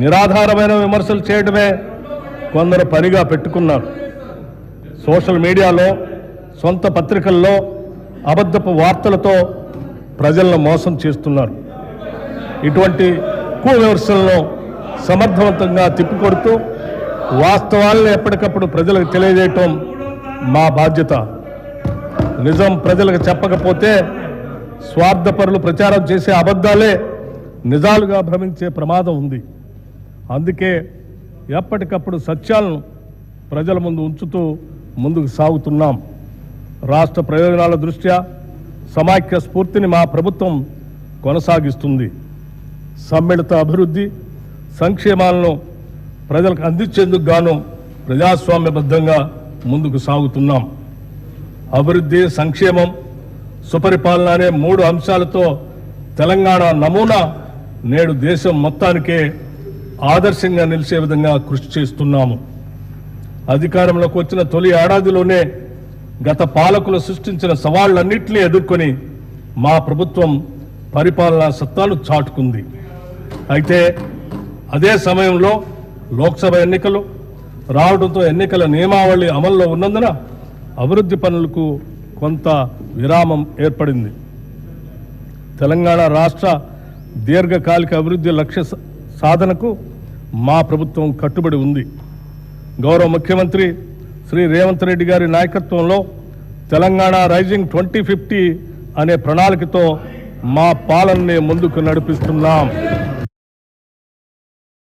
నిరాధారమైన విమర్శలు చేయడమే కొందరు పనిగా పెట్టుకున్నారు. సోషల్ మీడియాలో, సొంత పత్రికల్లో అబద్ధపు వార్తలతో ప్రజలను మోసం చేస్తున్నారు. ఇటువంటి విమర్శలను సమర్థవంతంగా తిప్పికొడుతూ వాస్తవాలను ఎప్పటికప్పుడు ప్రజలకు తెలియజేయటం మా బాధ్యత. నిజం ప్రజలకు చెప్పకపోతే స్వార్థపరులు ప్రచారం చేసే అబద్ధాలే నిజాలుగా భ్రమించే ప్రమాదం ఉంది. అందుకే ఎప్పటికప్పుడు సత్యాలను ప్రజల ముందు ఉంచుతూ ముందుకు సాగుతున్నాం. రాష్ట్ర ప్రయోజనాల దృష్ట్యా సమాఖ్య స్ఫూర్తిని మా ప్రభుత్వం కొనసాగిస్తుంది. సమ్మిళిత అభివృద్ధి సంక్షేమాలను ప్రజలకు అందించేందుకు గాను ప్రజాస్వామ్యబద్ధంగా ముందుకు సాగుతున్నాం. అభివృద్ధి, సంక్షేమం, సుపరిపాలన అనే 3 అంశాలతో తెలంగాణ నమూనా నేడు దేశం మొత్తానికే ఆదర్శంగా నిలిచే విధంగా కృషి చేస్తున్నాము. అధికారంలోకి వచ్చిన తొలి ఏడాదిలోనే గత పాలకులు సృష్టించిన సవాళ్లన్నింటినీ ఎదుర్కొని మా ప్రభుత్వం పరిపాలనా సత్తాను చాటుకుంది. అయితే అదే సమయంలో లోక్సభ ఎన్నికలు రావడంతో ఎన్నికల నియమావళి అమల్లో ఉన్నందున అభివృద్ధి పనులకు కొంత విరామం ఏర్పడింది. తెలంగాణ రాష్ట్ర దీర్ఘకాలిక అభివృద్ధి లక్ష్య సాధనకు మా ప్రభుత్వం కట్టుబడి ఉంది. గౌరవ ముఖ్యమంత్రి శ్రీ రేవంత్ రెడ్డి గారి నాయకత్వంలో తెలంగాణ రైజింగ్ 2050 అనే ప్రణాళికతో మా పాలనని ముందుకు నడిపిస్తున్నాం.